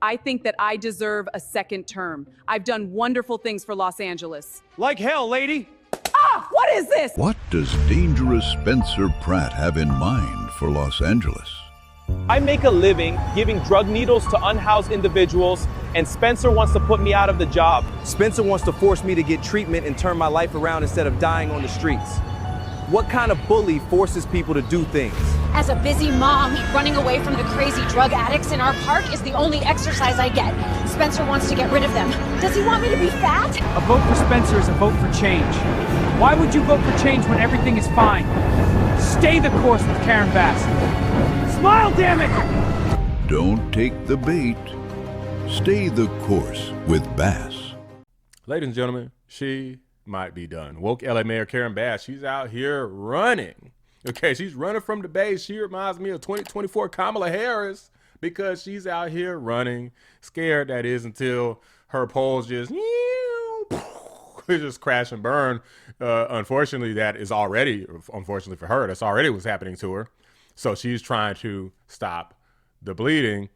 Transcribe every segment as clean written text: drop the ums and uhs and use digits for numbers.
I think that I deserve a second term. I've done wonderful things for Los Angeles. Like hell, lady. Ah, what is this? What does dangerous Spencer Pratt have in mind for Los Angeles? I make a living giving drug needles to unhoused individuals, and Spencer wants to put me out of the job. Spencer wants to force me to get treatment and turn my life around instead of dying on the streets. What kind of bully forces people to do things? As a busy mom, running away from the crazy drug addicts in our park is the only exercise I get. Spencer wants to get rid of them. Does he want me to be fat? A vote for Spencer is a vote for change. Why would you vote for change when everything is fine? Stay the course with Karen Bass. Smile, damn it! Don't take the bait. Stay the course with Bass. Ladies and gentlemen, she might be done. Woke LA Mayor Karen Bass, she's out here running. Okay, she's running from the base. She reminds me of 2024 Kamala Harris because she's out here running, scared that is, until her polls just crash and burn. Unfortunately, that is already, unfortunately for her, that's already what's happening to her. So she's trying to stop the bleeding.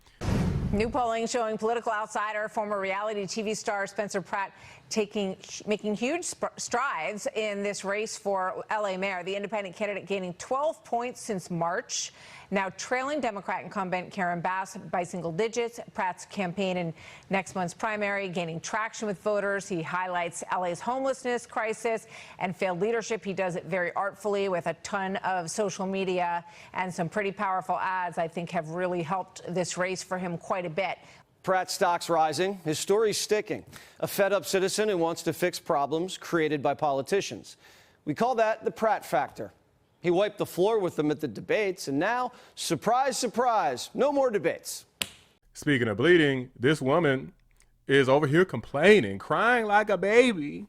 New polling showing political outsider, former reality TV star Spencer Pratt making huge strides in this race for LA mayor. The independent candidate gaining 12 points since March, now trailing Democrat incumbent Karen Bass by single digits. Pratt's campaign in next month's primary gaining traction with voters. He highlights LA's homelessness crisis and failed leadership. He does it very artfully with a ton of social media and some pretty powerful ads, I think, have really helped this race for him quite a bit. Pratt stock's rising. His story's sticking. A fed-up citizen who wants to fix problems created by politicians. We call that the Pratt factor. He wiped the floor with them at the debates, and now, surprise, surprise, no more debates. Speaking of bleeding, this woman is over here complaining, crying like a baby,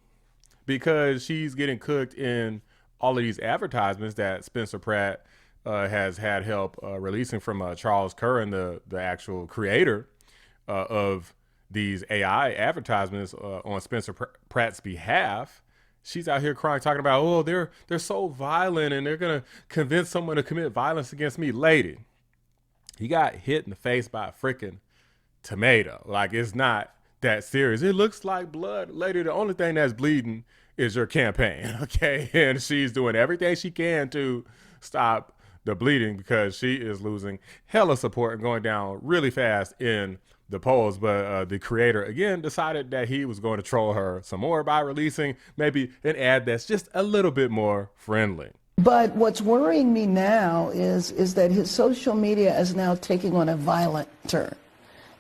because she's getting cooked in all of these advertisements that Spencer Pratt has had help releasing from Charles Curran, the actual creator of these AI advertisements on Spencer Pratt's behalf. She's out here crying, talking about, oh, they're so violent and they're going to convince someone to commit violence against me. Lady, he got hit in the face by a freaking tomato. Like, it's not that serious. It looks like blood. Lady, the only thing that's bleeding is your campaign, okay? And she's doing everything she can to stop the bleeding because she is losing hella support and going down really fast in the polls. But the creator, again, decided that he was going to troll her some more by releasing maybe an ad that's just a little bit more friendly. But what's worrying me now is that his social media is now taking on a violent turn.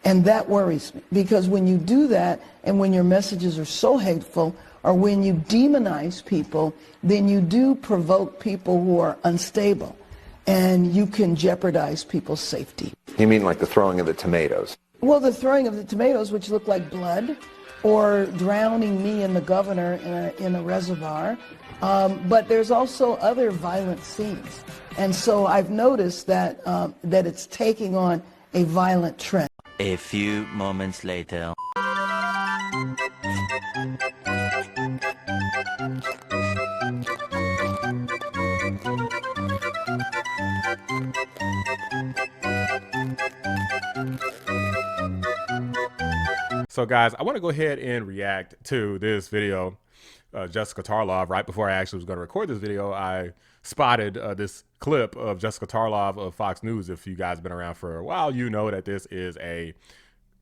And that worries me, because when you do that and when your messages are so hateful, or when you demonize people, then you do provoke people who are unstable, and you can jeopardize people's safety. You mean like the throwing of the tomatoes? Well, the throwing of the tomatoes, which look like blood, or drowning me and the governor in a reservoir. But there's also other violent scenes. And so I've noticed that, that it's taking on a violent trend. A few moments later. So guys, I want to go ahead and react to this video. Jessica Tarlov, right before I actually was going to record this video, I spotted this clip of Jessica Tarlov of Fox News. If you guys have been around for a while, you know that this is a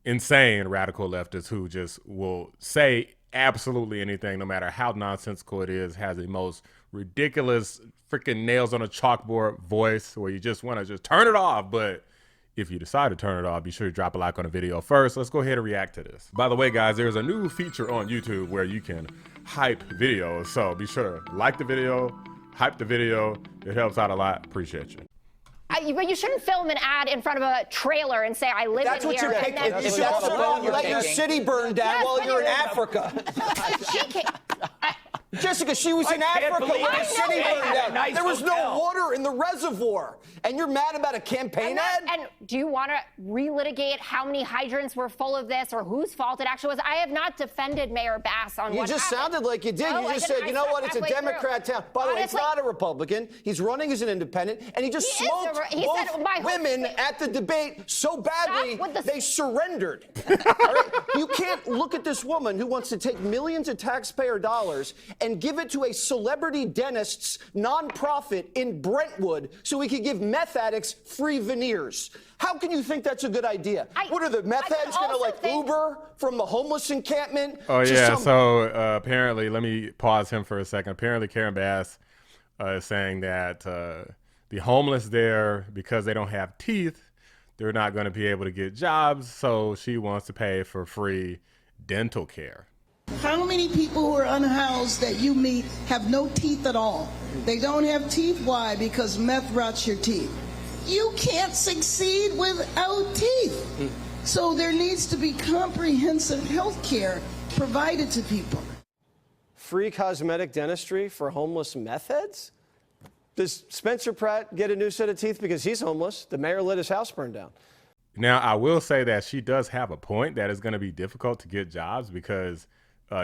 insane radical leftist who just will say absolutely anything, no matter how nonsensical it is, has the most ridiculous freaking nails on a chalkboard voice where you just want to just turn it off. But if you decide to turn it off, be sure to drop a like on the video first. Let's go ahead and react to this. By the way, guys, there's a new feature on YouTube where you can hype videos. So be sure to like the video, hype the video. It helps out a lot. Appreciate you. But you shouldn't film an ad in front of a trailer and say, I live That's in what here. You're picking. If you let your city burn down while you're in Africa. She can't. Jessica, she was in Africa when the city burned down. Nice there was hotel. no water in the reservoir. And you're mad about a campaign ad? And do you want to relitigate how many hydrants were full of this or whose fault it actually was? I have not defended Mayor Bass on You what just happened. sounded like you did. No, you I just didn't. said, you know what, it's a halfway Democrat through. town. By the way, it's Honestly, not a Republican. He's running as an independent, and he just He is smoked he both said, my whole women state- at the debate so badly Stop with the- they surrendered. All right? You can't look at this woman who wants to take millions of taxpayer dollars and give it to a celebrity dentist's nonprofit in Brentwood so he could give meth addicts free veneers. How can you think that's a good idea? What are the meth heads going to like Uber from the homeless encampment? Oh, to yeah. some- So apparently, let me pause him for a second. Apparently, Karen Bass is saying that the homeless there, because they don't have teeth, they're not going to be able to get jobs. So she wants to pay for free dental care. How many people who are unhoused that you meet have no teeth at all? They don't have teeth. Why? Because meth rots your teeth. You can't succeed without teeth. So there needs to be comprehensive health care provided to people. Free cosmetic dentistry for homeless meth heads? Does Spencer Pratt get a new set of teeth because he's homeless? The mayor let his house burn down. Now, I will say that she does have a point that it's going to be difficult to get jobs because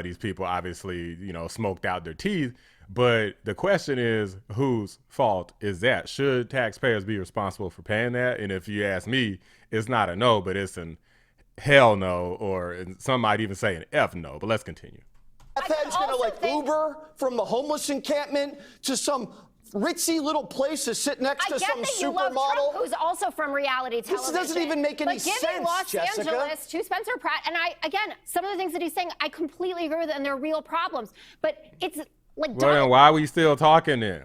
these people obviously, smoked out their teeth. But the question is, whose fault is that? Should taxpayers be responsible for paying that? And if you ask me, it's not a no, but it's an hell no, or some might even say an F no. But let's continue. Meth heads going to like Uber from the homeless encampment to some ritzy little place to sit next to some supermodel. Trump, who's also from reality television. This doesn't even make any sense, sense, giving Los Jessica. Angeles to Spencer Pratt, and some of the things that he's saying, I completely agree with, and they're real problems. But it's like, Well, then why are we still talking then?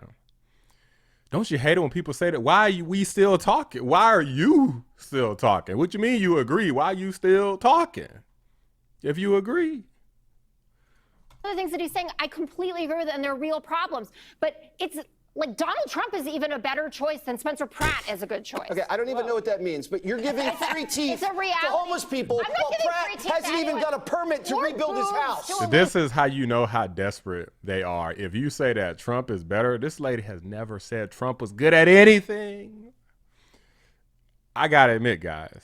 Don't you hate it when people say that? Why are we still talking? Why are you still talking? What you mean you agree? Why are you still talking? If you agree. Some of the things that he's saying, I completely agree with, and they're real problems. But it's like Donald Trump is even a better choice than Spencer Pratt is a good choice. Okay, I don't even know what that means, but you're giving free teeth to homeless people while Pratt hasn't even got a permit to rebuild his house. This is how you know how desperate they are. If you say that Trump is better, this lady has never said Trump was good at anything. I gotta admit, guys,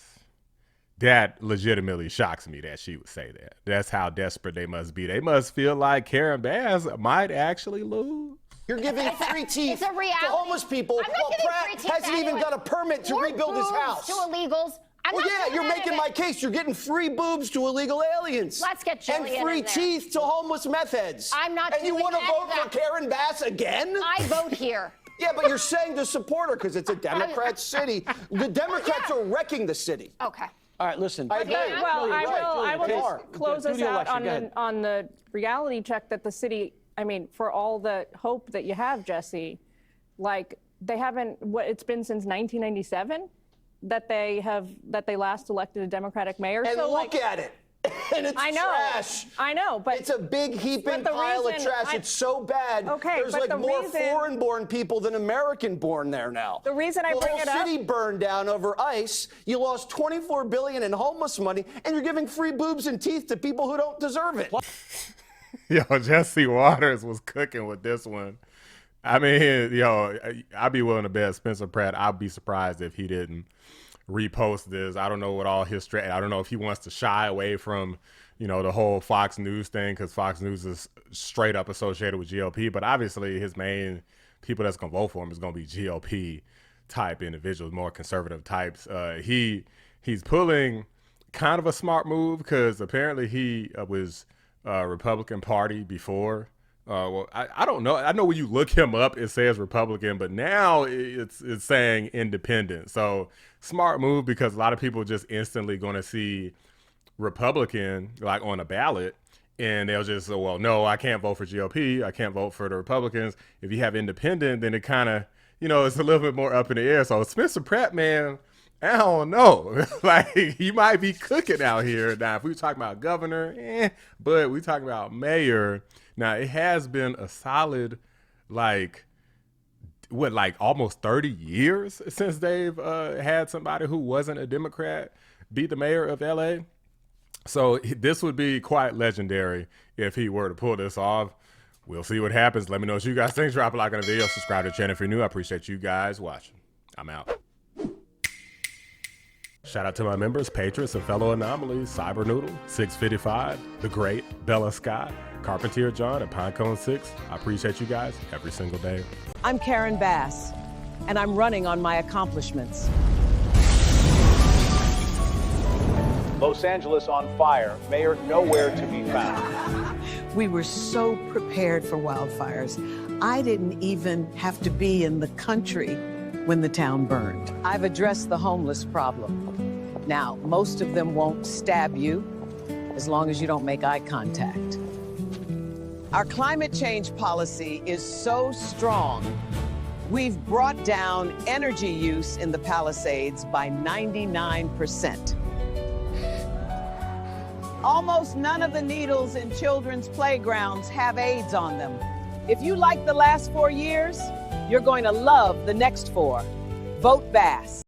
that legitimately shocks me that she would say that. That's how desperate they must be. They must feel like Karen Bass might actually lose. You're giving free teeth to homeless people while Pratt hasn't even got a permit to rebuild his house. To illegals. Well, yeah, you're making my case. You're getting free boobs to illegal aliens. Let's get Jillian And free in there. teeth to homeless meth heads. I'm not And you doing want to any vote of for that. Karen Bass again? I vote here. Yeah, but you're saying to support her because it's a Democrat city. The Democrats are wrecking the city. Okay. All right, listen. I agree. Well, I will They just are. close Do us the out election. on the reality check that the city, for all the hope that you have, Jesse, like they haven't, it's been since 1997 that they last elected a Democratic mayor. And so look at it. And it's trash. I know, but it's a big heaping pile of trash. It's so bad. Okay, there's but like the more reason- foreign-born people than American-born there now. The reason I bring it the up- whole city burned down over ICE. You lost $24 billion in homeless money, and you're giving free boobs and teeth to people who don't deserve it. Yo, Jesse Waters was cooking with this one. I mean, I'd be willing to bet Spencer Pratt, I'd be surprised if he didn't repost this. I don't know what all his strategy. I don't know if he wants to shy away from, the whole Fox News thing, because Fox News is straight up associated with GOP. But obviously, his main people that's gonna vote for him is gonna be GOP type individuals, more conservative types. He's pulling kind of a smart move because apparently he was Republican Party before. Well, I don't know. I know when you look him up, it says Republican, but now it's saying independent. So smart move because a lot of people just instantly going to see Republican like on a ballot, and they'll just say, well, no, I can't vote for GOP. I can't vote for the Republicans. If you have independent, then it kind of, it's a little bit more up in the air. So Spencer Pratt, man, I don't know. Like, he might be cooking out here. Now, if we talking about governor, but we talking about mayor. Now, it has been a solid, almost 30 years since they've had somebody who wasn't a Democrat beat the mayor of LA. So this would be quite legendary if he were to pull this off. We'll see what happens. Let me know what you guys think. Drop a like on the video. Subscribe to the channel if you're new. I appreciate you guys watching. I'm out. Shout out to my members, patrons, and fellow anomalies, Cyber Noodle, 655, The Great, Bella Scott, Carpentier John, and Pinecone 6. I appreciate you guys every single day. I'm Karen Bass, and I'm running on my accomplishments. Los Angeles on fire, mayor nowhere to be found. We were so prepared for wildfires. I didn't even have to be in the country when the town burned. I've addressed the homeless problem. Now, most of them won't stab you as long as you don't make eye contact. Our climate change policy is so strong, we've brought down energy use in the Palisades by 99%. Almost none of the needles in children's playgrounds have AIDS on them. If you like the last 4 years, you're going to love the next 4. Vote Bass.